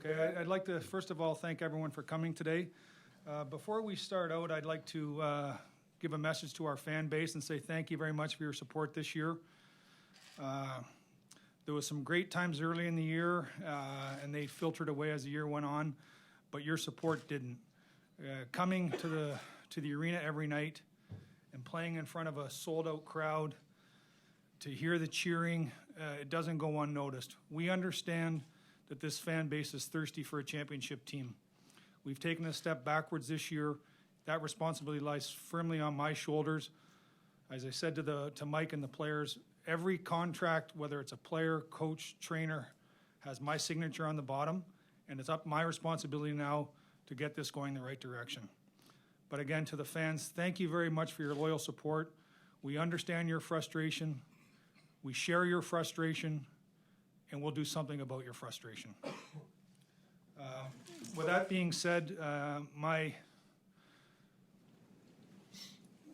Okay, I'd like to first of all thank everyone for coming today. Before we start out, I'd like to give a message to our fan base and say thank you very much for your support this year. There was some great times early in the year, and they filtered away as the year went on, but your support didn't. Coming to the arena every night and playing in front of a sold-out crowd, to hear the cheering, it doesn't go unnoticed. We understand that this fan base is thirsty for a championship team. We've taken a step backwards this year. That responsibility lies firmly on my shoulders. As I said to Mike and the players, every contract, whether it's a player, coach, trainer, has my signature on the bottom, and it's up my responsibility now to get this going the right direction. But again, to the fans, thank you very much for your loyal support. We understand your frustration. We share your frustration, and we'll do something about your frustration. With that being said, the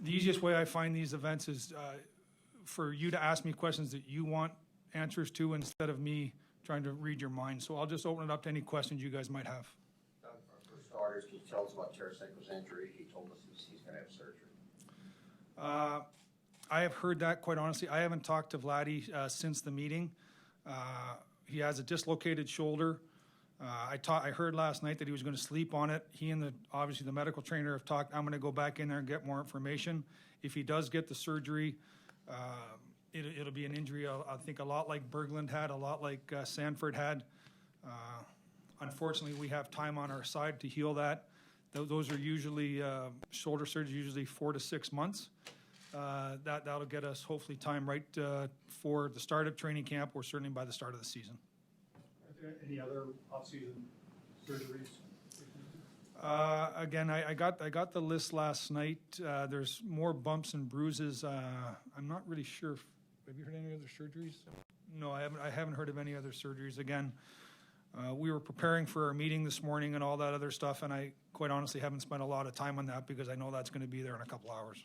easiest way I find these events is for you to ask me questions that you want answers to instead of me trying to read your mind. So I'll just open it up to any questions you guys might have. For starters, can you tell us about Tarasenko's injury? He told us he's going to have surgery. I have heard that, quite honestly. I haven't talked to Vladdy since the meeting. He has a dislocated shoulder. I heard last night that he was going to sleep on it. He and obviously the medical trainer have talked. I'm going to go back in there and get more information. If he does get the surgery, it'll be an injury I think a lot like Berglund had, a lot like Sanford had. Unfortunately, we have time on our side to heal that. Those are usually shoulder surgery, usually 4 to 6 months. That'll get us hopefully time right for the start of training camp, or certainly by the start of the season. Are there any other off-season surgeries? Again, I got the list last night. There's more bumps and bruises. I'm not really sure. Have you heard any other surgeries? No, I haven't heard of any other surgeries. Again, we were preparing for our meeting this morning and all that other stuff, and I quite honestly haven't spent a lot of time on that because I know that's going to be there in a couple hours.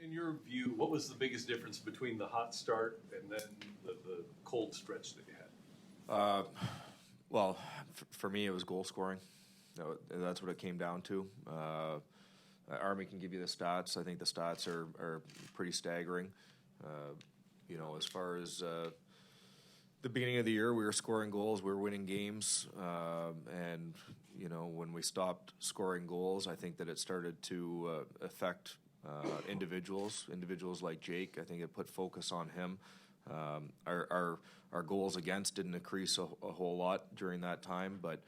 In your view, what was the biggest difference between the hot start and then the cold stretch that you had? Well, for me, it was goal scoring. That's what it came down to. Army can give you the stats. I think the stats are pretty staggering. As far as the beginning of the year, we were scoring goals, we were winning games, and when we stopped scoring goals, I think that it started to affect individuals like Jake. I think it put focus on him. Our goals against didn't increase a whole lot during that time, but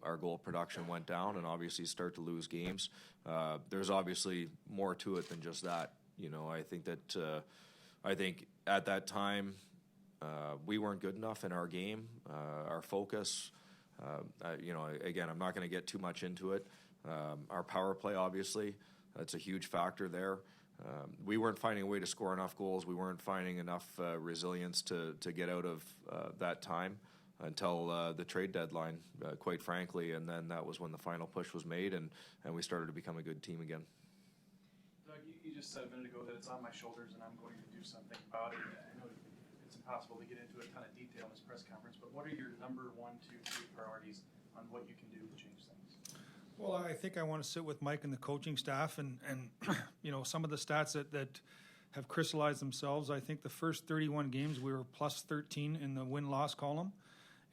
our goal production went down, and obviously start to lose games. There's obviously more to it than just that. I think at that time we weren't good enough in our game. Our focus, again, I'm not going to get too much into it. Our power play, obviously, that's a huge factor there. We weren't finding a way to score enough goals. We weren't finding enough resilience to get out of that time until the trade deadline, quite frankly, and then that was when the final push was made, and we started to become a good team again. Doug, you just said a minute ago that it's on my shoulders and I'm going to do something about it. I know it's impossible to get into a ton of detail in this press conference, but what are your number 1, 2, 3 priorities on what you can do to change things? Well, I think I want to sit with Mike and the coaching staff and some of the stats that have crystallized themselves. I think the first 31 games we were plus 13 in the win-loss column.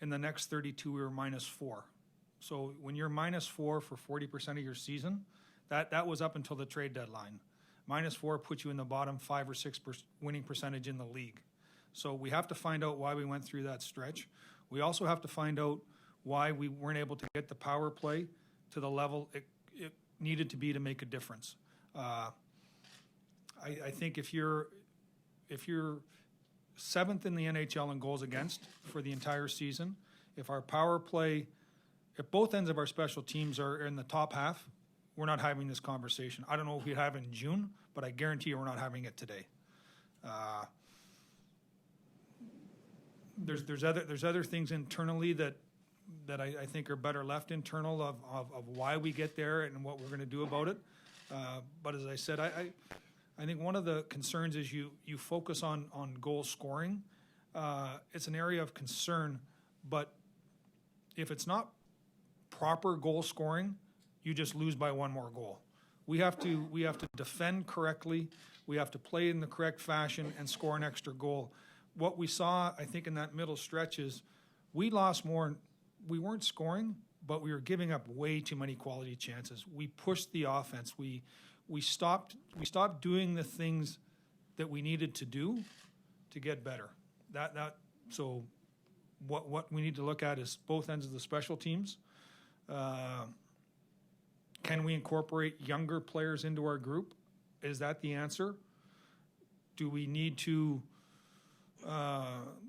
In the next 32 we were minus 4. So when you're minus 4 for 40% of your season, that was up until the trade deadline. Minus 4 puts you in the bottom 5 or 6 winning percentage in the league. So we have to find out why we went through that stretch. We also have to find out why we weren't able to get the power play to the level it needed to be to make a difference. I think if you're 7th in the NHL in goals against for the entire season, if our power play, if both ends of our special teams are in the top half, we're not having this conversation. I don't know if we'd have it in June, but I guarantee you we're not having it today. There's other things internally that I think are better left internal of why we get there and what we're going to do about it. But as I said, I think one of the concerns is you focus on goal scoring. It's an area of concern, but if it's not proper goal scoring, you just lose by one more goal. We have to defend correctly. We have to play in the correct fashion and score an extra goal. What we saw, I think, in that middle stretch is we lost more. We weren't scoring, but we were giving up way too many quality chances. We pushed the offense. We stopped doing the things that we needed to do to get better. So what we need to look at is both ends of the special teams. Can we incorporate younger players into our group? Is that the answer? Do we need to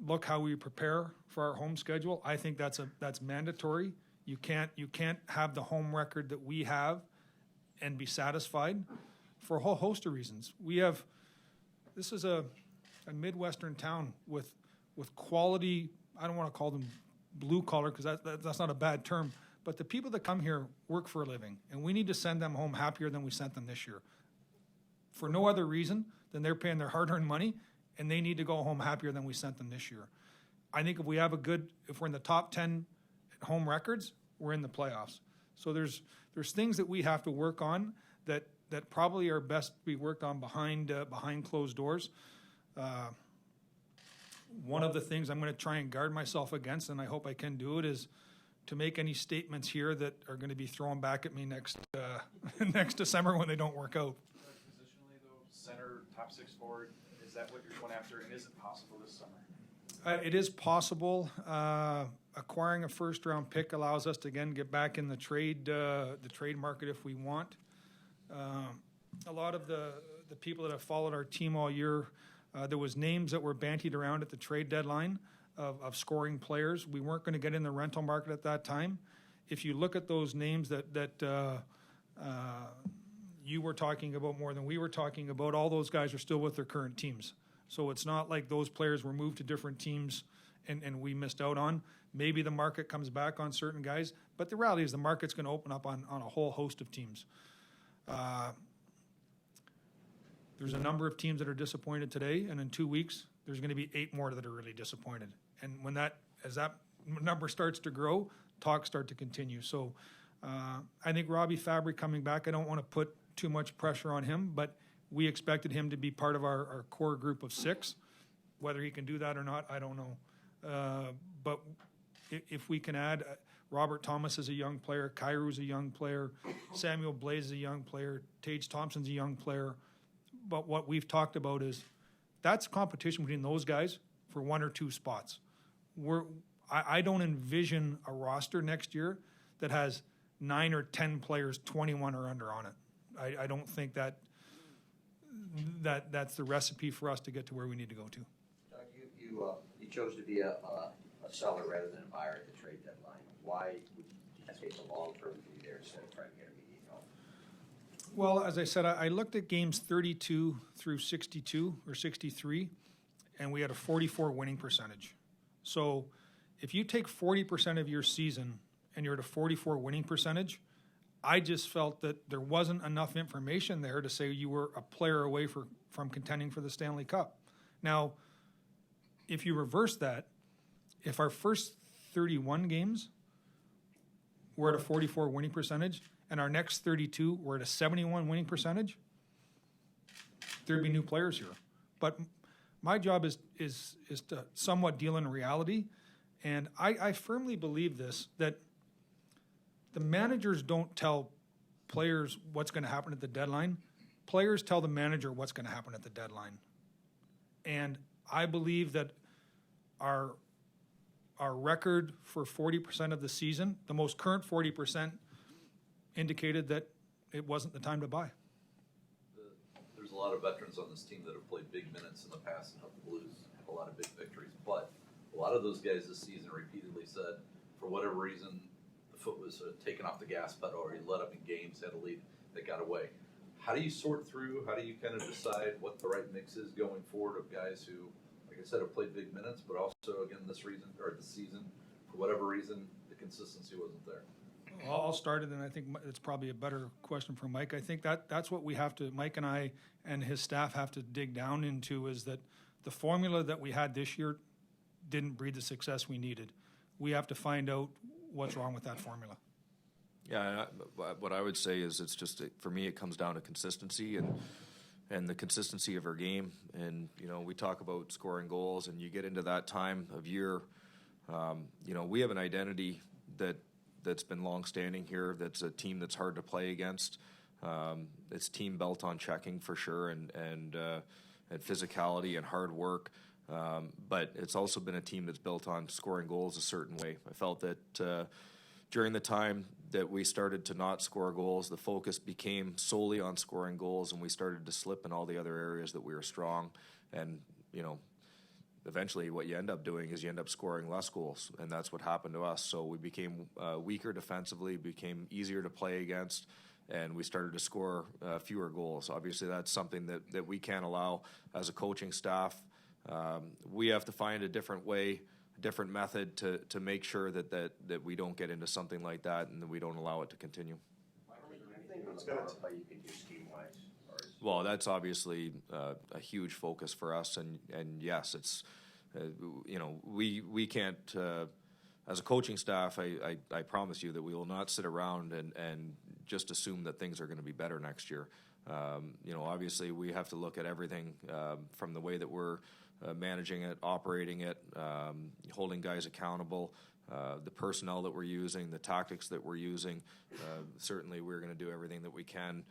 look how we prepare for our home schedule? I think that's mandatory. You can't have the home record that we have and be satisfied for a whole host of reasons. This is a Midwestern town with quality. I don't want to call them blue collar because that's not a bad term. But the people that come here work for a living, and we need to send them home happier than we sent them this year. For no other reason than they're paying their hard-earned money, and they need to go home happier than we sent them this year. I think if we're in the top 10 home records, we're in the playoffs. So there's things that we have to work on that probably are best to be worked on behind closed doors. One of the things I'm going to try and guard myself against, and I hope I can do it, is to make any statements here that are going to be thrown back at me next December when they don't work out. Positionally, though, center, top six forward, is that what you're going after, and is it possible this summer? It is possible. Acquiring a first-round pick allows us to, again, get back in the trade market if we want. A lot of the people that have followed our team all year, there was names that were bantied around at the trade deadline of scoring players. We weren't going to get in the rental market at that time. If you look at those names that you were talking about more than we were talking about, all those guys are still with their current teams. So it's not like those players were moved to different teams and we missed out on. Maybe the market comes back on certain guys, but the reality is the market's going to open up on a whole host of teams. There's a number of teams that are disappointed today, and in 2 weeks, there's going to be 8 more that are really disappointed. And as that number starts to grow, talks start to continue. So I think Robbie Fabry coming back, I don't want to put too much pressure on him, but we expected him to be part of our core group of 6. Whether he can do that or not, I don't know. But if we can add, Robert Thomas is a young player, Kairu is a young player, Samuel Blaze is a young player, Tage Thompson's a young player. But what we've talked about is that's competition between those guys for 1 or 2 spots. I don't envision a roster next year that has 9 or 10 players, 21 or under on it. I don't think that's the recipe for us to get to where we need to go to. Doug, you chose to be a seller rather than a buyer at the trade deadline. Why would you take the long-term view there instead of trying to get immediate help? Well, as I said, I looked at games 32 through 62 or 63, and we had a 44 winning percentage. So if you take 40% of your season and you're at a 44 winning percentage, I just felt that there wasn't enough information there to say you were a player away from contending for the Stanley Cup. Now, if you reverse that, if our first 31 games were at a 44 winning percentage and our next 32 were at a 71 winning percentage, there'd be new players here. But my job is to somewhat deal in reality, and I firmly believe this, that the managers don't tell players what's going to happen at the deadline. Players tell the manager what's going to happen at the deadline. And I believe that our record for 40% of the season, the most current 40%, indicated that it wasn't the time to buy. There's a lot of veterans on this team that have played big minutes in the past and helped the Blues have a lot of big victories. But a lot of those guys this season repeatedly said, for whatever reason, the foot was taken off the gas pedal, or he let up in games, had a lead that got away. How do you sort through, how do you kind of decide what the right mix is going forward of guys who, like I said, have played big minutes, but also, again, this season, for whatever reason, the consistency wasn't there? I'll start it, and I think it's probably a better question for Mike. I think that's what we have to, Mike and I and his staff have to dig down into, is that the formula that we had this year didn't breed the success we needed. We have to find out what's wrong with that formula. Yeah, what I would say is it's just, for me, it comes down to consistency and the consistency of our game. And, we talk about scoring goals, and you get into that time of year, we have an identity that's been long-standing here. That's a team that's hard to play against. It's team built on checking for sure, and physicality and hard work. But it's also been a team that's built on scoring goals a certain way. I felt that during the time that we started to not score goals, the focus became solely on scoring goals, and we started to slip in all the other areas that we were strong. And, eventually what you end up doing is you end up scoring less goals, and that's what happened to us. So we became weaker defensively, became easier to play against, and we started to score fewer goals. Obviously, that's something that we can't allow as a coaching staff. We have to find a different way, a different method to make sure that we don't get into something like that and that we don't allow it to continue. You can do scheme-wise, or is Well, that's obviously a huge focus for us, and yes, it's we can't as a coaching staff. I promise you that we will not sit around and just assume that things are going to be better next year. Obviously we have to look at everything from the way that we're managing it, operating it, holding guys accountable. The personnel that we're using, the tactics that we're using. Certainly, we're going to do everything that we can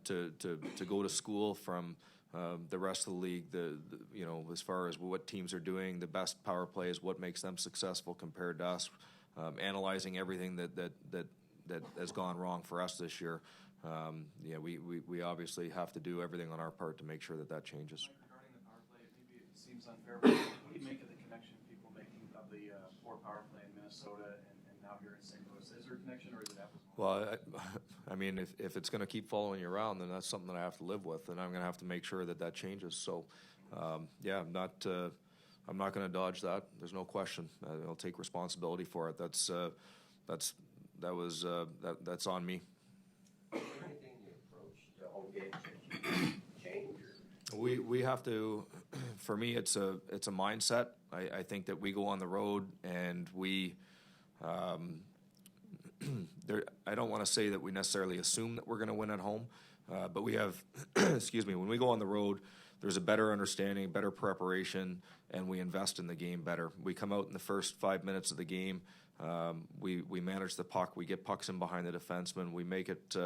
to go to school from the rest of the league. As far as what teams are doing, the best power plays, what makes them successful compared to us. Analyzing everything that has gone wrong for us this year. We obviously have to do everything on our part to make sure that changes. Mike, regarding the power play, maybe it seems unfair, but what do you make of the connection people making of the poor power play in Minnesota and now here in St. Louis? Is there a connection, or is it apples? Well, I mean, if it's going to keep following you around, then that's something that I have to live with, and I'm going to have to make sure that changes. So, I'm not going to dodge that. There's no question. I'll take responsibility for it. That's on me. there anything in the approach to home games that you change? We have to. For me, it's a mindset. I think that we go on the road and we. I don't want to say that we necessarily assume that we're going to win at home, but we have. Excuse me. When we go on the road, there's a better understanding, better preparation, and we invest in the game better. We come out in the first 5 minutes of the game. We manage the puck. We get pucks in behind the defenseman. We make it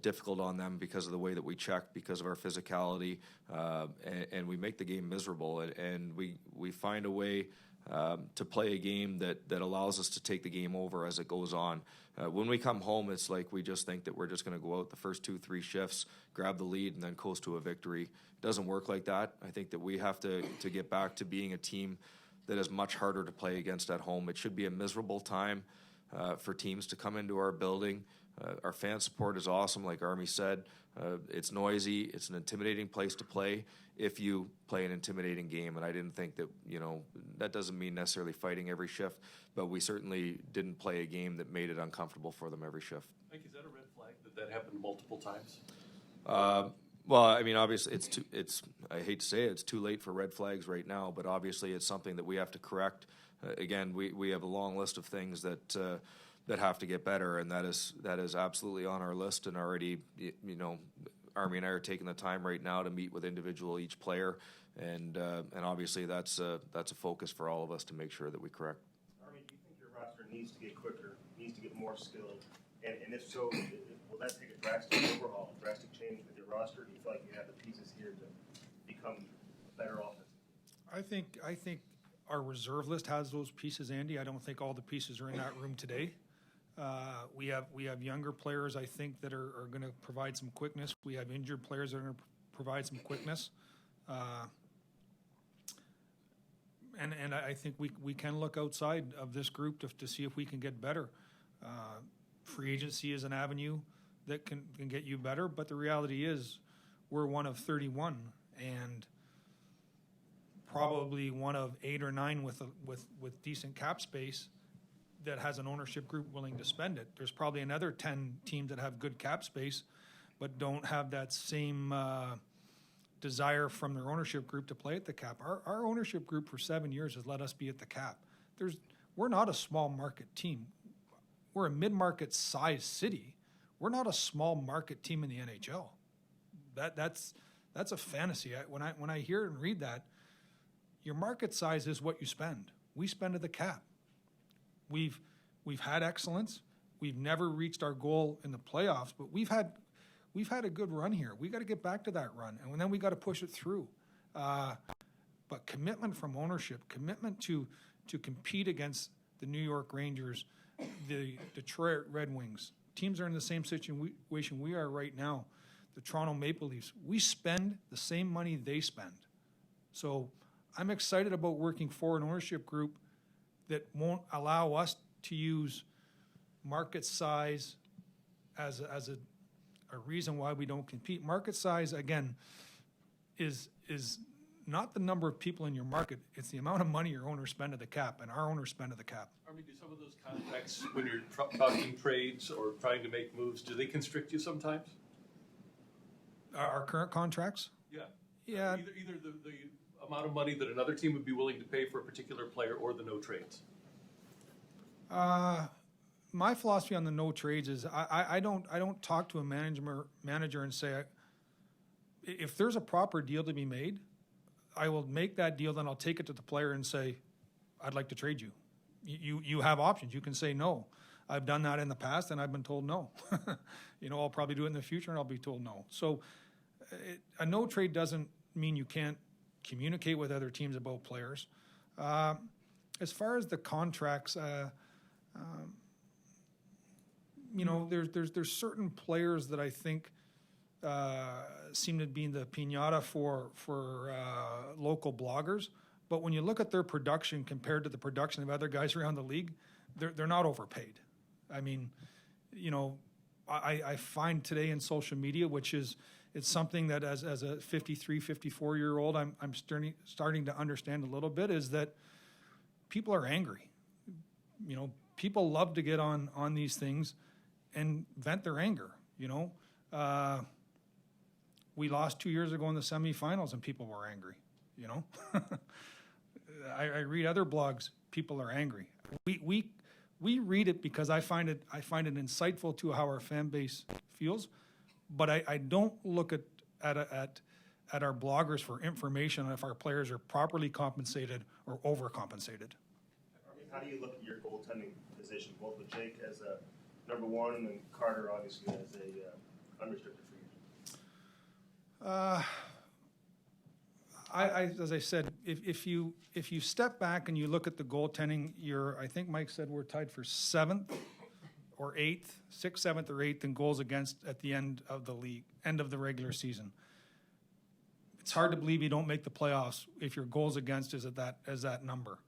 difficult on them because of the way that we check, because of our physicality, and we make the game miserable. And we find a way to play a game that allows us to take the game over as it goes on. When we come home, it's like we just think that we're just going to go out the first 2-3 shifts, grab the lead, and then coast to a victory. It doesn't work like that. I think that we have to get back to being a team that is much harder to play against at home. It should be a miserable time for teams to come into our building. Our fan support is awesome, like Army said. It's noisy. It's an intimidating place to play if you play an intimidating game. And I didn't think that, that doesn't mean necessarily fighting every shift, but we certainly didn't play a game that made it uncomfortable for them every shift. Mike, is that a red flag that happened multiple times? Well, I mean, obviously, I hate to say it, it's too late for red flags right now, but obviously it's something that we have to correct. Again, we have a long list of things that have to get better, and that is absolutely on our list, and already, Army and I are taking the time right now to meet with each player, and obviously that's a focus for all of us to make sure that we correct. Army, do you think your roster needs to get quicker, needs to get more skilled, and if so, will that take a drastic overhaul, a drastic change with your roster? Do you feel like you have the pieces here to become a better offense? I think our reserve list has those pieces, Andy. I don't think all the pieces are in that room today. We have younger players, I think, that are going to provide some quickness. We have injured players that are going to provide some quickness. And I think we can look outside of this group to see if we can get better. Free agency is an avenue that can get you better, but the reality is we're one of 31 and probably one of 8 or 9 with decent cap space that has an ownership group willing to spend it. There's probably another 10 teams that have good cap space but don't have that same desire from their ownership group to play at the cap. Our ownership group for 7 years has let us be at the cap. We're not a small market team. we're a mid-market size city. We're not a small market team in the NHL. That's a fantasy. When I hear and read that, your market size is what you spend. We spend to the cap. We've had excellence. We've never reached our goal in the playoffs, but we've had a good run here. We got to get back to that run, and then we got to push it through. But commitment from ownership, commitment to compete against the New York Rangers, the Detroit Red Wings. Teams are in the same situation we are right now. The Toronto Maple Leafs. We spend the same money they spend. So I'm excited about working for an ownership group that won't allow us to use market size as a reason why we don't compete. Market size, again, is not the number of people in your market. It's the amount of money your owners spend to the cap, and our owners spend to the cap. I mean, do some of those contracts, when you're talking trades or trying to make moves, do they constrict you sometimes? Our current contracts? Yeah. Yeah. Either the amount of money that another team would be willing to pay for a particular player or the no trades. My philosophy on the no trades is I don't talk to a manager and say, if there's a proper deal to be made, I will make that deal, then I'll take it to the player and say, I'd like to trade you. You have options. You can say no. I've done that in the past, and I've been told no. I'll probably do it in the future, and I'll be told no. So a no trade doesn't mean you can't communicate with other teams about players. As far as the contracts, there's certain players that I think seem to be the piñata for local bloggers. But when you look at their production compared to the production of other guys around the league, they're not overpaid. I mean, I find today in social media, it's something that as a 53, 54-year-old, I'm starting to understand a little bit, is that people are angry. People love to get on these things and vent their anger. We lost 2 years ago in the semifinals, and people were angry. I read other blogs. People are angry. We read it because I find it insightful to how our fan base feels, but I don't look at our bloggers for information on if our players are properly compensated or overcompensated. How do you look at your goaltending position, both with Jake as a number one and Carter obviously as a unrestricted free agent? As I said, if you step back and you look at the goaltending, I think Mike said we're tied for 7th or 8th, 6th, 7th, or 8th in goals against at the end of the league, end of the regular season. It's hard to believe you don't make the playoffs if your goals against is at that number.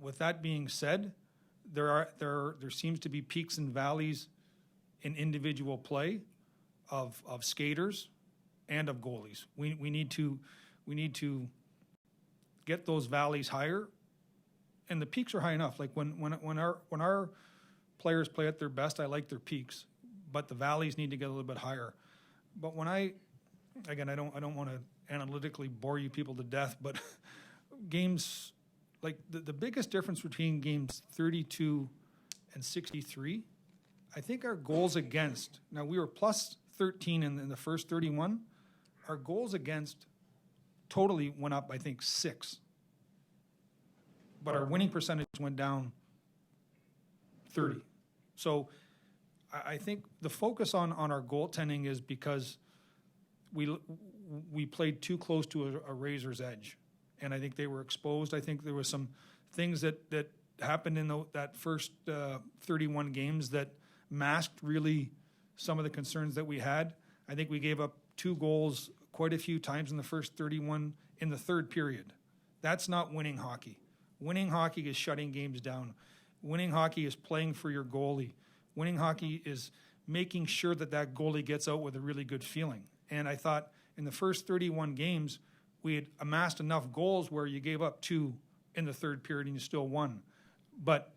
With that being said, there seems to be peaks and valleys in individual play of skaters and of goalies. We need to get those valleys higher, and the peaks are high enough. Like when our players play at their best, I like their peaks, but the valleys need to get a little bit higher. But I don't want to analytically bore you people to death, but games like the biggest difference between games 32 and 63, I think our goals against. Now we were plus 13 in the first 31. Our goals against totally went up, I think, 6. But our winning percentage went down 30. So I think the focus on our goaltending is because we played too close to a razor's edge. And I think they were exposed. I think there was some things that happened in that first 31 games that masked really some of the concerns that we had. I think we gave up 2 goals quite a few times in the first 31 in the third period. That's not winning hockey. Winning hockey is shutting games down. Winning hockey is playing for your goalie. Winning hockey is making sure that goalie gets out with a really good feeling. And I thought in the first 31 games, we had amassed enough goals where you gave up 2 in the third period and you still won. But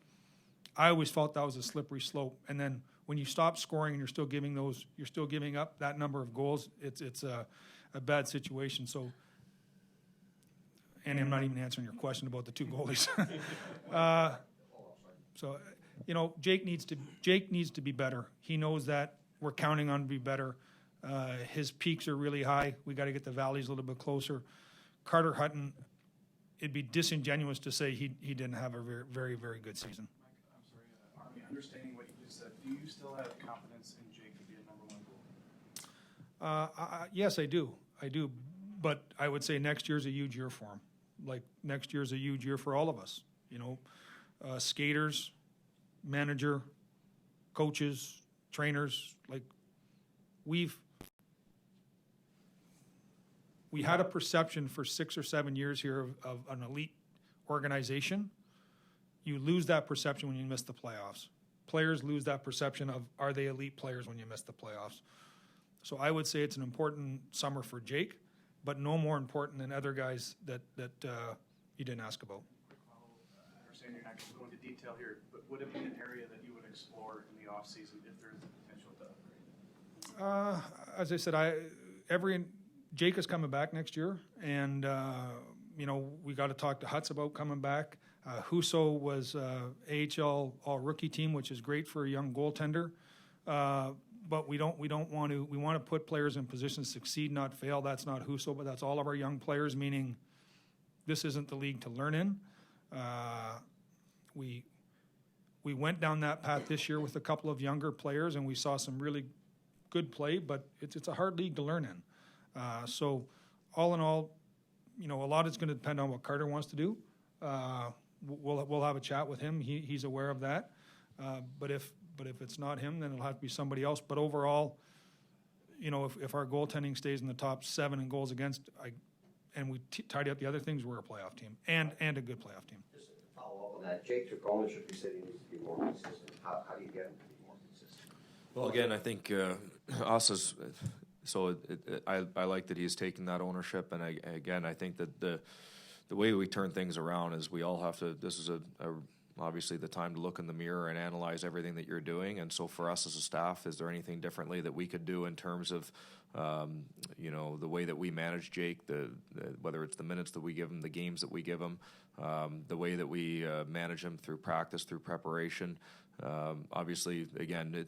I always felt that was a slippery slope. And then when you stop scoring and you're still giving up that number of goals, it's a bad situation. So, and I'm not even answering your question about the 2 goalies. So Jake needs to be better. He knows that. We're counting on to be better. His peaks are really high. We got to get the valleys a little bit closer. Carter Hutton, it'd be disingenuous to say he didn't have a very, very, very good season. Mike, I'm sorry, Army, understanding what you just said, do you still have confidence in Jake to be a number one goalie? Yes, I do. But I would say next year's a huge year for him. Like, next year's a huge year for all of us. Skaters, manager, coaches, trainers. Like, we had a perception for 6 or 7 years here of an elite organization. You lose that perception when you miss the playoffs. Players lose that perception of, are they elite players when you miss the playoffs? So I would say it's an important summer for Jake, but no more important than other guys that you didn't ask about. Quick follow-up. I understand you're not going to go into detail here, but would it be an area that you would explore in the offseason if there is the potential to upgrade? As I said, Jake is coming back next year, and we got to talk to Hutz about coming back. Husso was AHL all-rookie team, which is great for a young goaltender. But we want to put players in positions to succeed, not fail. That's not Husso, but that's all of our young players, meaning this isn't the league to learn in. We went down that path this year with a couple of younger players, and we saw some really good play, but it's a hard league to learn in. So all in all, a lot is going to depend on what Carter wants to do. We'll have a chat with him. He's aware of that. But if it's not him, then it'll have to be somebody else. But overall, if our goaltending stays in the top 7 in goals against, and we tidy up the other things, we're a playoff team and a good playoff team. Just to follow up on that, Jake took ownership. He said he needs to be more consistent. How do you get him to be more consistent? Well, again, I think us as so I like that he's taken that ownership, and I think that the way we turn things around is we all have to. This is obviously the time to look in the mirror and analyze everything that you're doing. And so for us as a staff, is there anything differently that we could do in terms of, the way that we manage Jake, whether it's the minutes that we give him, the games that we give him, the way that we manage him through practice, through preparation. Obviously, again,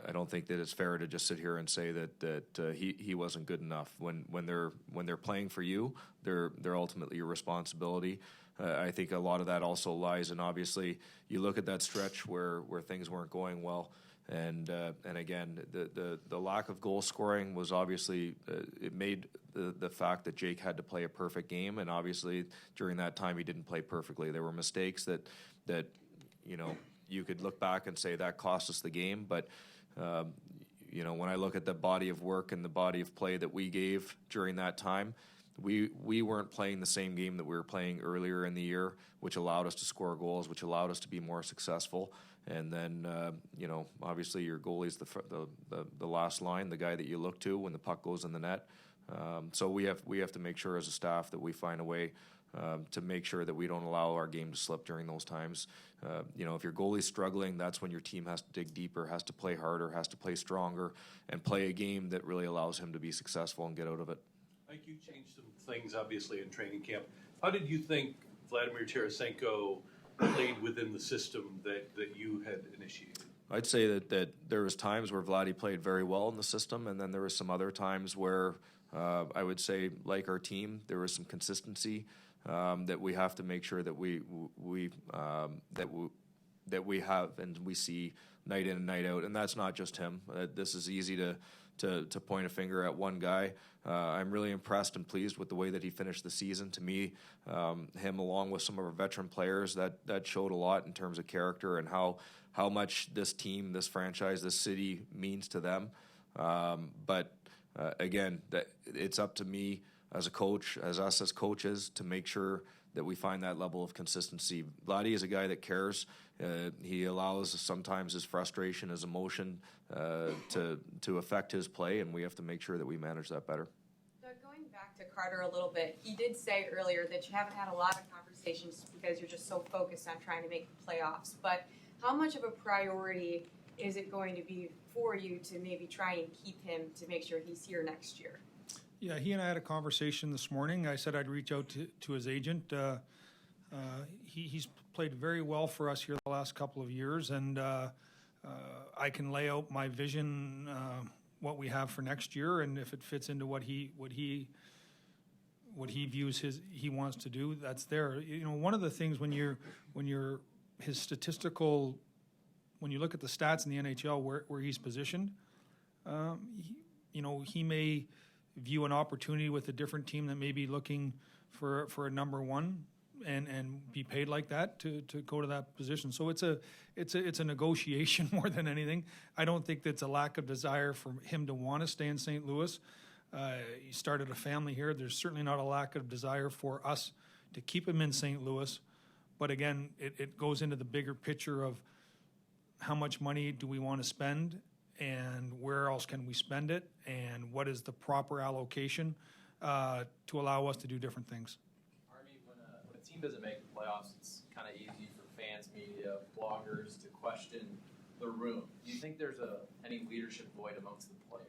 I don't think that it's fair to just sit here and say that he wasn't good enough. When they're playing for you, they're ultimately your responsibility. I think a lot of that also lies in, obviously, you look at that stretch where things weren't going well, and again, the lack of goal scoring was obviously it made the fact that Jake had to play a perfect game, and obviously during that time he didn't play perfectly. There were mistakes that you could look back and say that cost us the game, but when I look at the body of work and the body of play that we gave during that time, we weren't playing the same game that we were playing earlier in the year, which allowed us to score goals, which allowed us to be more successful. And then, obviously your goalie's the last line, the guy that you look to when the puck goes in the net. So we have to make sure as a staff that we find a way to make sure that we don't allow our game to slip during those times. If your goalie's struggling, that's when your team has to dig deeper, has to play harder, has to play stronger, and play a game that really allows him to be successful and get out of it. Mike, you changed some things, obviously, in training camp. How did you think Vladimir Tarasenko played within the system that you had initiated? I'd say that there was times where Vladdy played very well in the system, and then there was some other times where I would say, like our team, there was some consistency that we have to make sure that we have and we see night in and night out. And that's not just him. This is easy to point a finger at one guy. I'm really impressed and pleased with the way that he finished the season. To me, him along with some of our veteran players, that showed a lot in terms of character and how much this team, this franchise, this city means to them. But again, that it's up to me as a coach, as us as coaches, to make sure that we find that level of consistency. Vladdy is a guy that cares. He allows sometimes his frustration, his emotion to affect his play, and we have to make sure that we manage that better. Doug, going back to Carter a little bit, he did say earlier that you haven't had a lot of conversations because you're just so focused on trying to make the playoffs. But how much of a priority is it going to be for you to maybe try and keep him to make sure he's here next year? Yeah, he and I had a conversation this morning. I said I'd reach out to his agent. He's played very well for us here the last couple of years, and I can lay out my vision, what we have for next year, and if it fits into what he views he wants to do, that's there. You know, one of the things when you look at the stats in the NHL where he's positioned, he may view an opportunity with a different team that may be looking for a number one and be paid like that to go to that position. So it's a negotiation more than anything. I don't think that's a lack of desire for him to want to stay in St. Louis. He started a family here. There's certainly not a lack of desire for us to keep him in St. Louis. But again, it goes into the bigger picture of how much money do we want to spend and where else can we spend it and what is the proper allocation to allow us to do different things. Army, when a team doesn't make the playoffs, it's kind of easy for fans, media, bloggers to question the room. Do you think there's any leadership void amongst the players?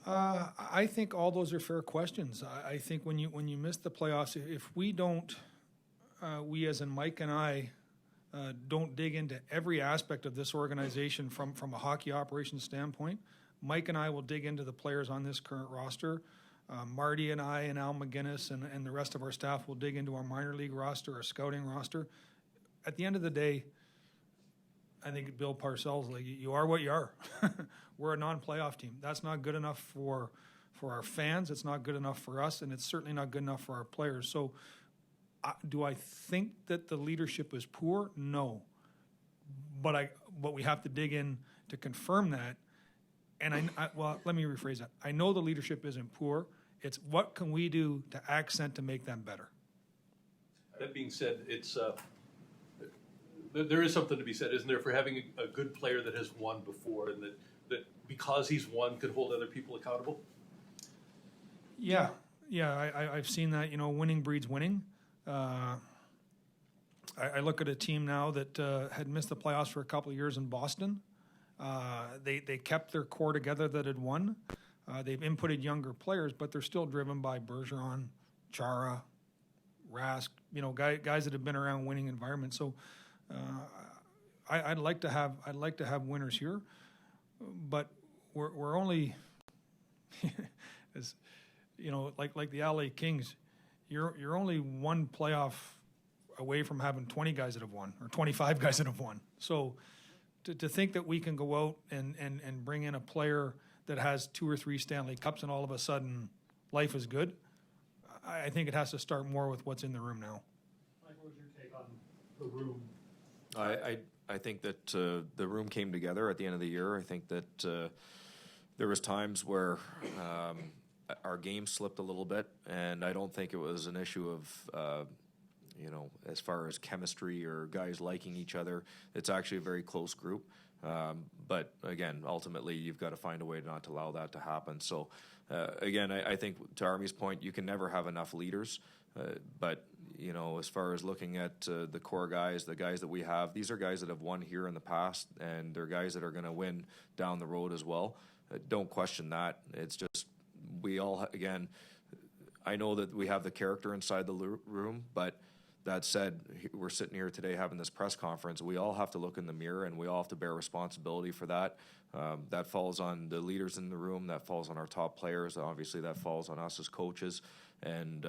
I think all those are fair questions. I think when you miss the playoffs, if we don't, we as in Mike and I, don't dig into every aspect of this organization from a hockey operations standpoint, Mike and I will dig into the players on this current roster. Marty and I and Al McGinnis and the rest of our staff will dig into our minor league roster, our scouting roster. At the end of the day, I think Bill Parcells, like, you are what you are. We're a non-playoff team. That's not good enough for our fans. It's not good enough for us, and it's certainly not good enough for our players. So do I think that the leadership is poor? No. But we have to dig in to confirm that. And well, let me rephrase that. I know the leadership isn't poor. It's what can we do to accent to make them better. That being said, it's there is something to be said, isn't there, for having a good player that has won before, and that because he's won could hold other people accountable? Yeah, I've seen that. You know, winning breeds winning. I look at a team now that had missed the playoffs for a couple of years in Boston. They kept their core together that had won. They've inputted younger players, but they're still driven by Bergeron, Chara, Rask. You know, guys that have been around winning environments. So I'd like to have winners here, but we're only, as you know, like the LA Kings. You're only one playoff away from having 20 guys that have won or 25 guys that have won. So to think that we can go out and bring in a player that has 2 or 3 Stanley Cups and all of a sudden life is good, I think it has to start more with what's in the room now. Mike, what was your take on the room? I think that the room came together at the end of the year. I think that there was times where our game slipped a little bit, and I don't think it was an issue of as far as chemistry or guys liking each other. It's actually a very close group. But again, ultimately, you've got to find a way not to allow that to happen. So again, I think to Army's point, you can never have enough leaders. But you know, as far as looking at the core guys, the guys that we have, these are guys that have won here in the past, and they're guys that are going to win down the road as well. Don't question that. It's just we all, again, I know that we have the character inside the room, but that said, we're sitting here today having this press conference. We all have to look in the mirror, and we all have to bear responsibility for that. That falls on the leaders in the room. That falls on our top players. Obviously, that falls on us as coaches. And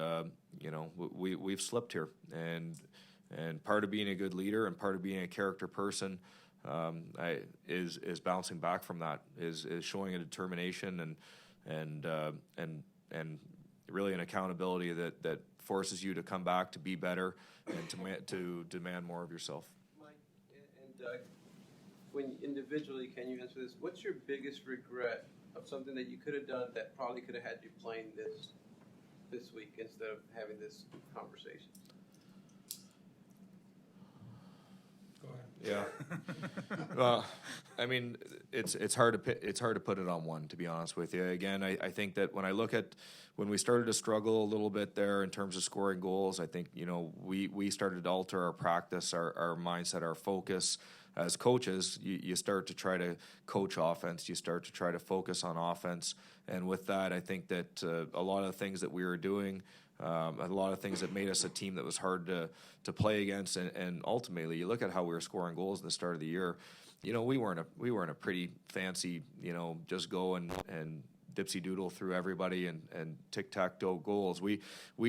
we've slipped here. And part of being a good leader and part of being a character person is bouncing back from that. Is showing a determination and really an accountability that forces you to come back, to be better, and to demand more of yourself. Mike and Doug, when individually, can you answer this? What's your biggest regret of something that you could have done that probably could have had you playing this week instead of having this conversation? Go ahead. Yeah. Well, I mean, it's hard to put it on one, to be honest with you. Again, I think that when we started to struggle a little bit there in terms of scoring goals, I think, we started to alter our practice, our mindset, our focus. As coaches, you start to try to coach offense. You start to try to focus on offense. And with that, I think that a lot of the things that we were doing a lot of things that made us a team that was hard to play against. And ultimately, you look at how we were scoring goals at the start of the year. You know, we weren't a pretty fancy, you know, just go and dipsy doodle through everybody and tic-tac-toe goals. We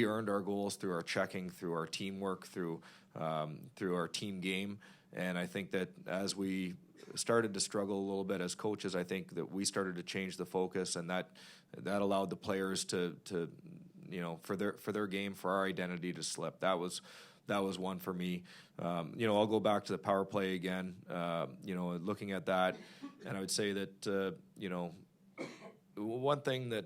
earned our goals through our checking, through our teamwork, through our team game. And I think that as we started to struggle a little bit as coaches, I think that we started to change the focus, and that allowed the players to you know, for their game, for our identity to slip. That was one for me. You know, I'll go back to the power play again. You know, looking at that, and I would say that you know, one thing that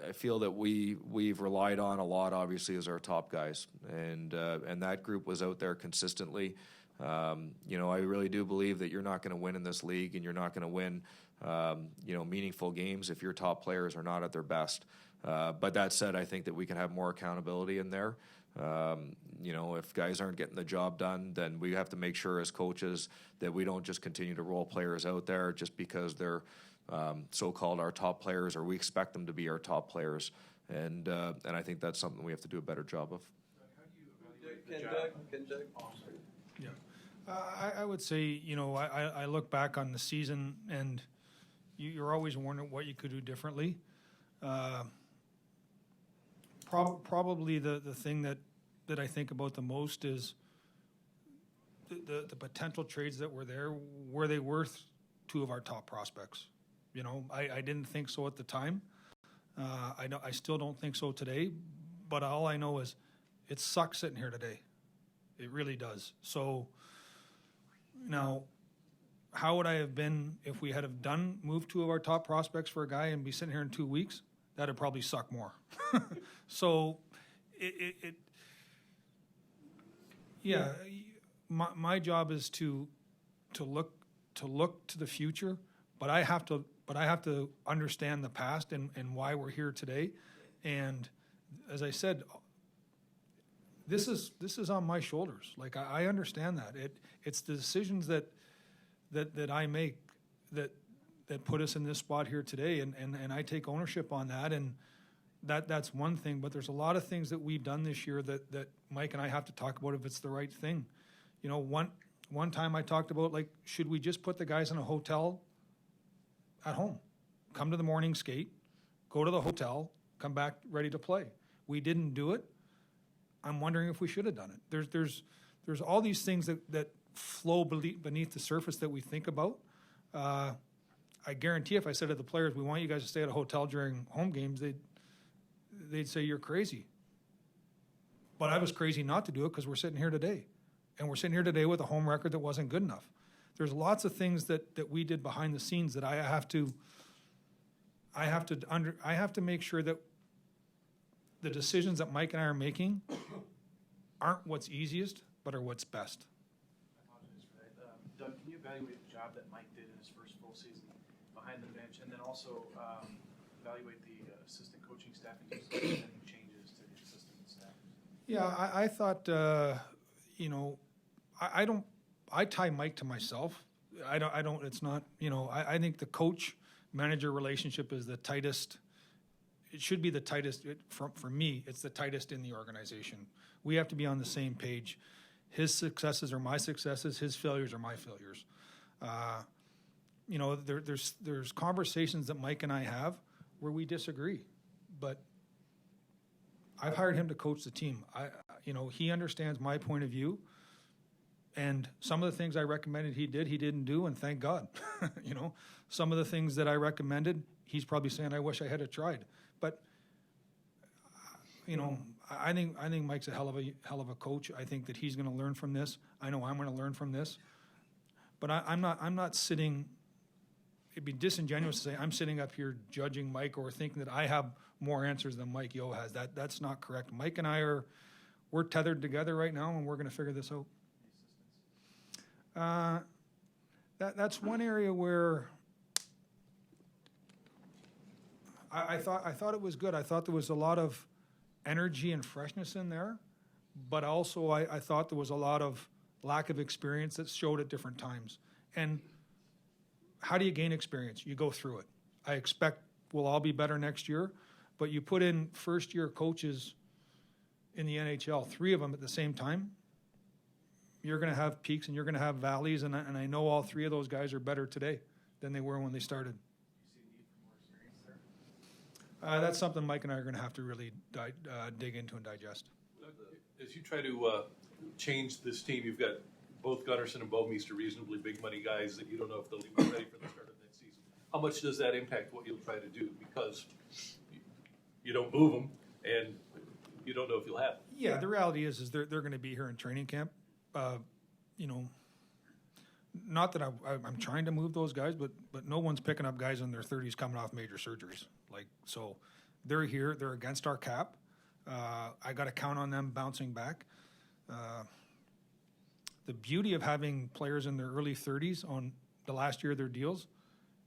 I feel that we've relied on a lot, obviously, is our top guys, and that group was out there consistently. You know, I really do believe that you're not going to win in this league, and you're not going to win, you know, meaningful games if your top players are not at their best. But that said, I think that we can have more accountability in there. You know, if guys aren't getting the job done, then we have to make sure as coaches that we don't just continue to roll players out there just because they're so-called our top players, or we expect them to be our top players. And I think that's something we have to do a better job of. Can Doug? Yeah. I would say, you know, I look back on the season, and you're always wondering what you could do differently. Probably the thing that I think about the most is the potential trades that were there. Were they worth two of our top prospects? You know, I didn't think so at the time. I still don't think so today. But all I know is it sucks sitting here today. It really does. So now, how would I have been if we had have moved two of our top prospects for a guy and be sitting here in 2 weeks? That'd probably suck more. So my job is to look to the future, but I have to understand the past and why we're here today. And as I said, this is on my shoulders. Like, I understand that. It's the decisions that I make that put us in this spot here today, and I take ownership on that, and that's one thing. But there's a lot of things that we've done this year that Mike and I have to talk about if it's the right thing. You know, one time I talked about, like, should we just put the guys in a hotel at home, come to the morning skate, go to the hotel, come back ready to play? We didn't do it. I'm wondering if we should have done it. There's all these things that flow beneath the surface that we think about. I guarantee if I said to the players, we want you guys to stay at a hotel during home games, they'd say you're crazy. But I was crazy not to do it because we're sitting here today. And we're sitting here today with a home record that wasn't good enough. There's lots of things that we did behind the scenes that I have to make sure that the decisions that Mike and I are making aren't what's easiest, but are what's best. I apologize for that. Doug, can you evaluate the job that Mike did in his first full season behind the bench, and then also evaluate the assistant coaching staff and do any changes to the assistant staff? Yeah, I thought, you know, I tie Mike to myself. I don't, it's not, you know, I think the coach-manager relationship is the tightest. It should be the tightest. For me, it's the tightest in the organization. We have to be on the same page. His successes are my successes. His failures are my failures. You know, there's conversations that Mike and I have where we disagree, but I've hired him to coach the team. You know, he understands my point of view, and some of the things I recommended he didn't do, and thank God. You know, some of the things that I recommended, he's probably saying, I wish I had tried. But you know, I think Mike's a hell of a coach. I think that he's going to learn from this. I know I'm going to learn from this. But I'm not sitting. It'd be disingenuous to say I'm sitting up here judging Mike or thinking that I have more answers than Mike Yeo has. That's not correct. Mike and I we're tethered together right now, and we're going to figure this out. That's one area where I thought it was good. I thought there was a lot of energy and freshness in there, but also I thought there was a lot of lack of experience that showed at different times. And how do you gain experience? You go through it. I expect we'll all be better next year, but you put in first-year coaches in the NHL, 3 of them at the same time, you're going to have peaks and you're going to have valleys, and I know all 3 of those guys are better today than they were when they started. You see a need for more experience there? That's something Mike and I are going to have to really dig into and digest. As you try to change this team, you've got both Gunnarsson and Bouwmeester, reasonably big money guys that you don't know if they'll be ready for the start of next season. How much does that impact what you'll try to do? Because you don't move them, and you don't know if you'll have them. Yeah, the reality is they're going to be here in training camp. You know, not that I'm trying to move those guys, but no one's picking up guys in their 30s coming off major surgeries. Like, so they're here. They're against our cap. I got to count on them bouncing back. The beauty of having players in their early 30s on the last year of their deals,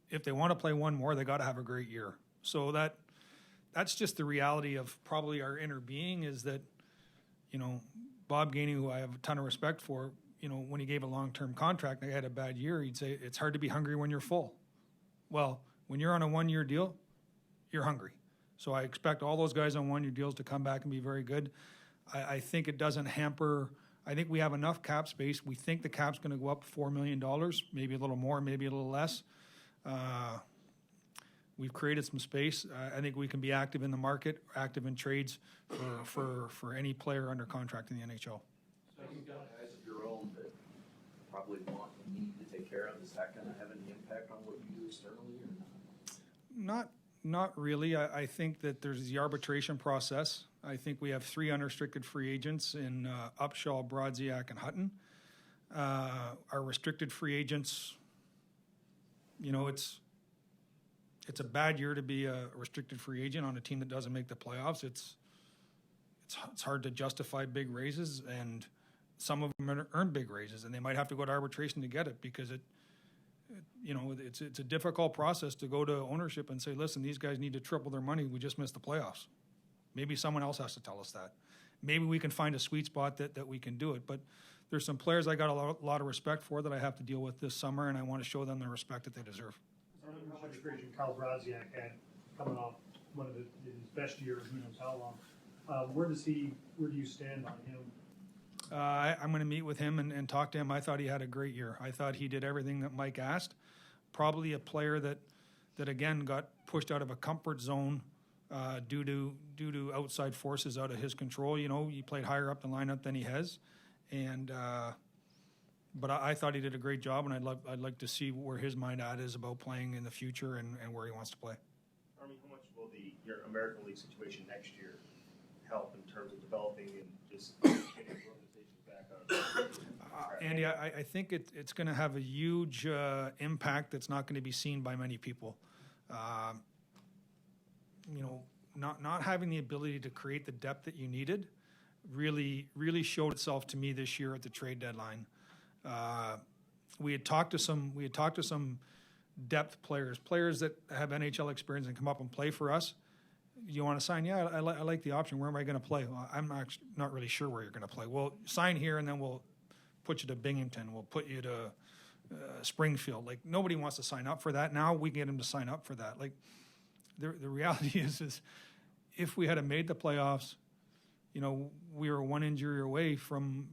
if they want to play one more, they got to have a great year. So that's just the reality of probably our inner being, is that, you know, Bob Gainey, who I have a ton of respect for, you know, when he gave a long-term contract and I had a bad year, he'd say, it's hard to be hungry when you're full. Well, when you're on a 1-year deal, you're hungry. So I expect all those guys on 1-year deals to come back and be very good. I think it doesn't hamper. I think we have enough cap space. We think the cap's going to go up $4 million, maybe a little more, maybe a little less. We've created some space. I think we can be active in the market, active in trades for any player under contract in the NHL. So you've got guys of your own that probably want and need to take care of. Is that going to have any impact on what you do externally or not? Not really. I think that there's the arbitration process. I think we have 3 unrestricted free agents in Upshaw, Brodziak, and Hutton. Our restricted free agents, you know, it's a bad year to be a restricted free agent on a team that doesn't make the playoffs. It's hard to justify big raises, and some of them earn big raises, and they might have to go to arbitration to get it, because it's a difficult process to go to ownership and say, listen, these guys need to triple their money. We just missed the playoffs. Maybe someone else has to tell us that. Maybe we can find a sweet spot that we can do it. But there's some players I got a lot of respect for that I have to deal with this summer, and I want to show them the respect that they deserve. How much frustration Carl Brodziak had coming off one of his best years, who knows how long. Where do you stand on him? I'm going to meet with him and talk to him. I thought he had a great year. I thought he did everything that Mike asked. Probably a player that again got pushed out of a comfort zone due to outside forces out of his control. You know, he played higher up the lineup than he has, and but I thought he did a great job, and I'd like to see where his mind at is about playing in the future and where he wants to play. Army, how much will your American League situation next year help in terms of developing and just getting organizations back on? Andy, I think it's going to have a huge impact that's not going to be seen by many people. You know, not having the ability to create the depth that you needed really showed itself to me this year at the trade deadline. We had talked to some depth players that have NHL experience and come up and play for us. You want to sign? Yeah, I like the option. Where am I going to play? Well, I'm actually not really sure where you're going to play. Well, sign here, and then we'll put you to Binghamton. We'll put you to Springfield. Like, nobody wants to sign up for that. Now we can get them to sign up for that. Like, the reality is if we had made the playoffs, you know, we were one injury away from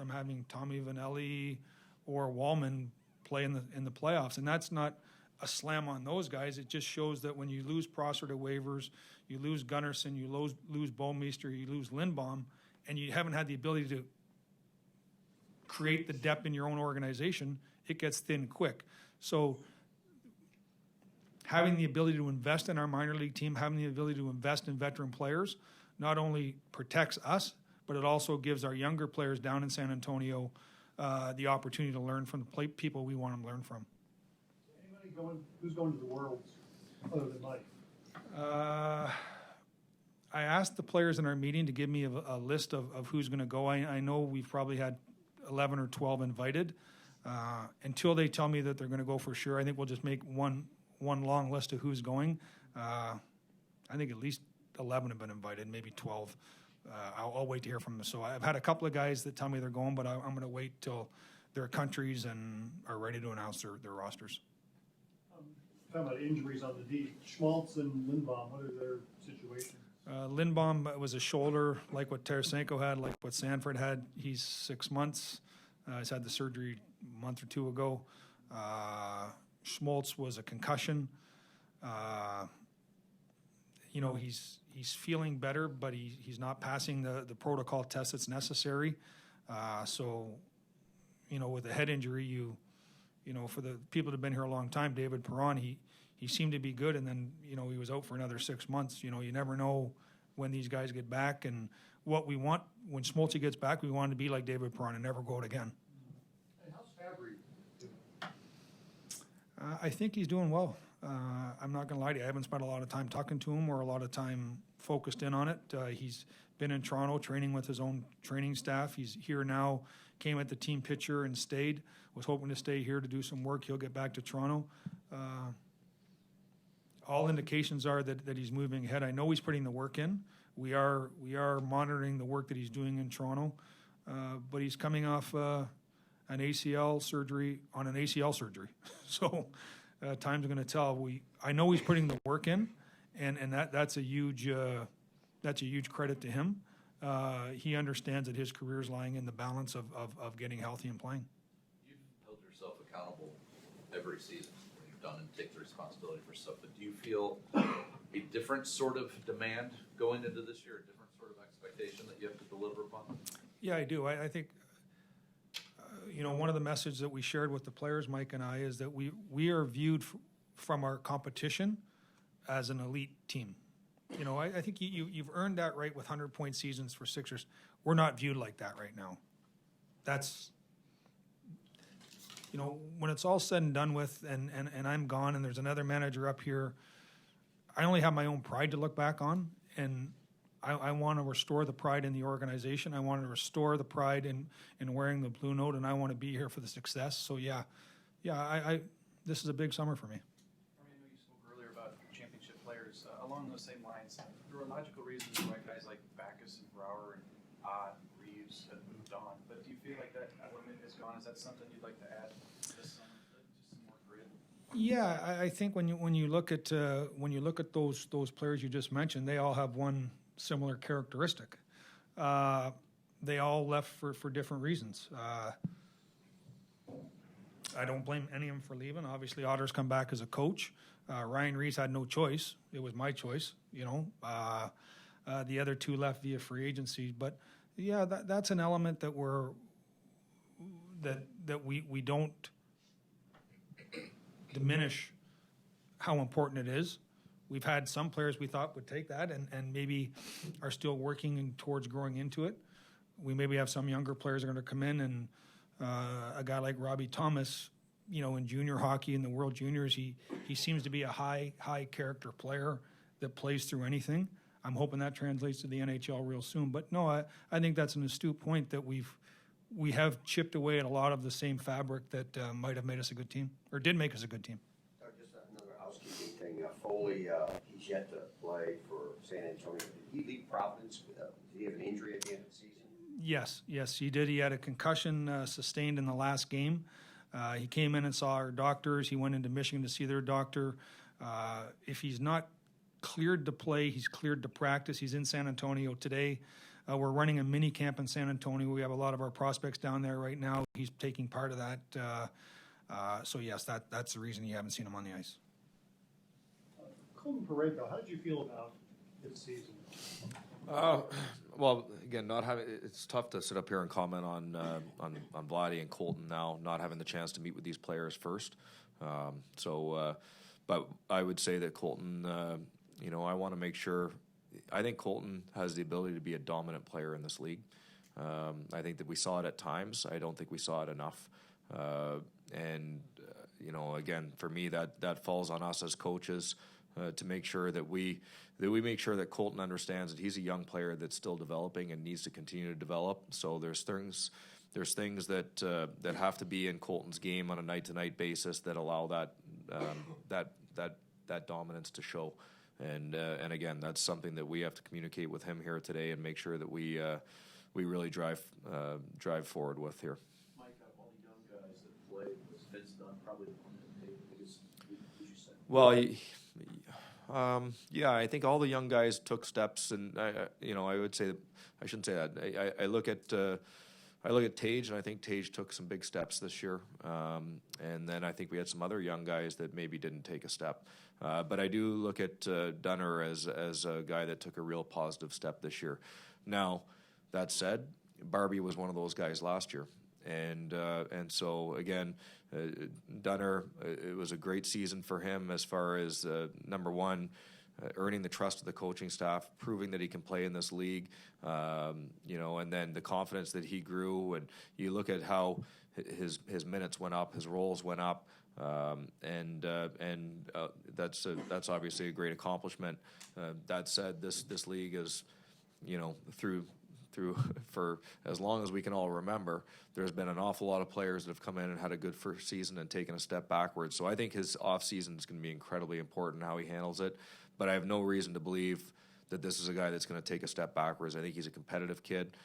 having Tommy Vanelli or Wallman play in the playoffs, and that's not a slam on those guys. It just shows that when you lose Prosser to waivers, you lose Gunnarsson, you lose Bouwmeester, you lose Lindbaum, and you haven't had the ability to create the depth in your own organization, it gets thin quick. So having the ability to invest in our minor league team, having the ability to invest in veteran players, not only protects us, but it also gives our younger players down in San Antonio the opportunity to learn from the people we want them to learn from. Who's going to the Worlds other than Mike? I asked the players in our meeting to give me a list of who's going to go. I know we've probably had 11 or 12 invited. Until they tell me that they're going to go for sure, I think we'll just make one long list of who's going. I think at least 11 have been invited, maybe 12. I'll wait to hear from them. So I've had a couple of guys that tell me they're going, but I'm going to wait till their countries and are ready to announce their rosters. Talking about injuries on the D, Schmaltz and Lindbaum, what are their situations? Lindbaum was a shoulder, like what Tarasenko had, like what Sanford had. He's 6 months. He's had the surgery a month or two ago. Schmaltz was a concussion. He's feeling better, but he's not passing the protocol test that's necessary. With a head injury, for the people that have been here a long time, David Perron, he seemed to be good, and then, he was out for another 6 months. You never know when these guys get back, and what we want, when Schmaltz gets back, we want him to be like David Perron and never go out again. And how's Fabry doing? I think he's doing well. I'm not going to lie to you. I haven't spent a lot of time talking to him or a lot of time focused in on it. He's been in Toronto training with his own training staff. He's here now, came at the team pitcher and stayed. Was hoping to stay here to do some work. He'll get back to Toronto. All indications are that he's moving ahead. I know he's putting the work in. We are monitoring the work that he's doing in Toronto, but he's coming off an ACL surgery on an ACL surgery. So time's going to tell. I know he's putting the work in, and that's a huge credit to him. He understands that his career is lying in the balance of getting healthy and playing. You've held yourself accountable every season when you've done and take the responsibility for stuff, but do you feel a different sort of demand going into this year, a different sort of expectation that you have to deliver upon? Yeah, I do. I think, one of the messages that we shared with the players, Mike and I, is that we are viewed from our competition as an elite team. I think you've earned that right with 100-point seasons for Sixers. We're not viewed like that right now. That's, when it's all said and done with, and I'm gone, and there's another manager up here, I only have my own pride to look back on, and I want to restore the pride in the organization. I want to restore the pride in wearing the blue note, and I want to be here for the success. So this is a big summer for me. I know you spoke earlier about championship players. Along those same lines, there were logical reasons why guys like Backus and Brouwer and Ott and Reeves have moved on. But do you feel like that element is gone? Is that something you'd like to add this summer? Just some more grit? Yeah, I think when you look at those players you just mentioned, they all have one similar characteristic. They all left for different reasons. I don't blame any of them for leaving. Obviously, Otter's come back as a coach. Ryan Reeves had no choice. It was my choice, The other two left via free agency. But, yeah, that's an element that we don't diminish how important it is. We've had some players we thought would take that and maybe are still working towards growing into it. We maybe have some younger players that are going to come in, and a guy like Robbie Thomas, in junior hockey in the World Juniors, he seems to be a high character player that plays through anything. I'm hoping that translates to the NHL real soon. But no, I think that's an astute point that we have chipped away at a lot of the same fabric that might have made us a good team, or did make us a good team. Just another housekeeping thing. Foley, he's yet to play for San Antonio. Did he leave Providence? Did he have an injury at the end of the season? Yes, he did. He had a concussion sustained in the last game. He came in and saw our doctors. He went into Michigan to see their doctor. If he's not cleared to play, he's cleared to practice. He's in San Antonio today. We're running a mini camp in San Antonio. We have a lot of our prospects down there right now. He's taking part of that. So yes, that's the reason you haven't seen him on the ice. Colton Parayko, how did you feel about this season? Well, again, it's tough to sit up here and comment on Vladdy and Colton now, not having the chance to meet with these players first. But I would say that Colton, I want to make sure. I think Colton has the ability to be a dominant player in this league. I think that we saw it at times. I don't think we saw it enough. Again, for me, that falls on us as coaches. To make sure that we make sure that Colton understands that he's a young player that's still developing and needs to continue to develop. So there's things that have to be in Colton's game on a night-to-night basis that allow that dominance to show. And again, that's something that we have to communicate with him here today and make sure that we really drive forward with here. Mike, out of all the young guys that played, was Vince Dunn probably the one that paid the biggest, would you say? Well, Yeah, I think all the young guys took steps, and I would say, I shouldn't say that. I look at Tage, and I think Tage took some big steps this year. And then I think we had some other young guys that maybe didn't take a step. But I do look at Dunner as a guy that took a real positive step this year. Now, that said, Barbie was one of those guys last year. And so again, Dunner, it was a great season for him as far as number one, earning the trust of the coaching staff, proving that he can play in this league, and then the confidence that he grew. And you look at how his minutes went up, his roles went up, and that's obviously a great accomplishment. That said, this league is, through for as long as we can all remember, there's been an awful lot of players that have come in and had a good first season and taken a step backwards. So I think his off season is going to be incredibly important how he handles it. But I have no reason to believe that this is a guy that's going to take a step backwards. I think he's a competitive kid.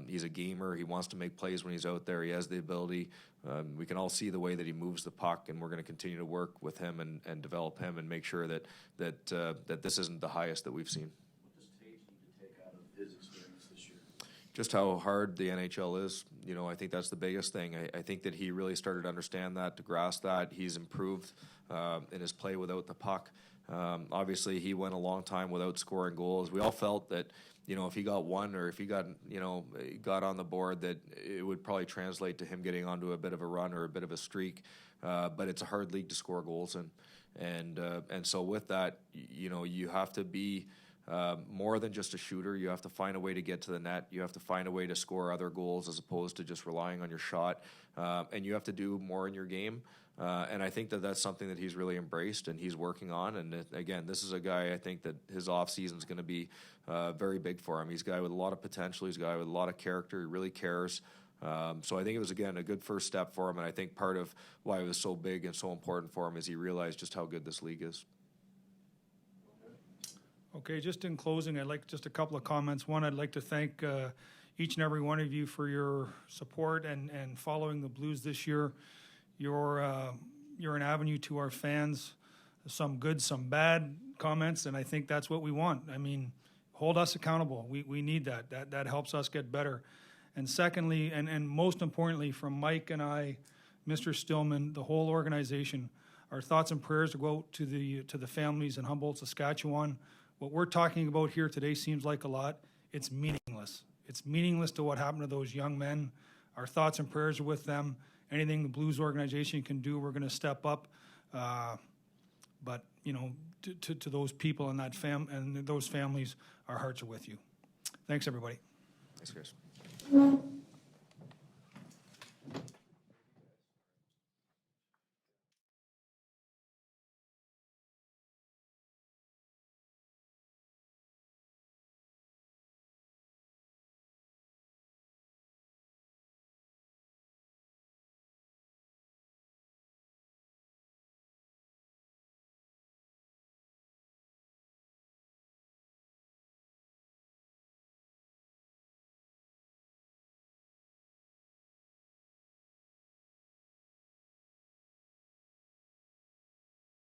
He's a gamer. He wants to make plays when he's out there. He has the ability. We can all see the way that he moves the puck, and we're going to continue to work with him and develop him and make sure that this isn't the highest that we've seen. What does Tage need to take out of his experience this year? Just how hard the NHL is. I think that's the biggest thing. I think that he really started to understand that, to grasp that. He's improved in his play without the puck. Obviously, he went a long time without scoring goals. We all felt that, if he got one or if he got on the board, that it would probably translate to him getting onto a bit of a run or a bit of a streak. But it's a hard league to score goals in. And so with that, you have to be more than just a shooter. You have to find a way to get to the net. You have to find a way to score other goals as opposed to just relying on your shot. And you have to do more in your game. And I think that that's something that he's really embraced and he's working on. And again, this is a guy I think that his off season is going to be very big for him. He's a guy with a lot of potential. He's a guy with a lot of character. He really cares. So I think it was, again, a good first step for him. And I think part of why it was so big and so important for him is he realized just how good this league is. Okay, just in closing, I'd like just a couple of comments. One, I'd like to thank each and every one of you for your support and following the Blues this year. You're an avenue to our fans, some good, some bad comments, and I think that's what we want. I mean, hold us accountable. We need that. That helps us get better. And secondly, and most importantly, from Mike and I, Mr. Stillman, the whole organization, our thoughts and prayers to go out to the families in Humboldt, Saskatchewan. What we're talking about here today seems like a lot. It's meaningless. It's meaningless to what happened to those young men. Our thoughts and prayers are with them. Anything the Blues organization can do, we're going to step up. But to those people and those families, our hearts are with you. Thanks, everybody. Thanks, Chris.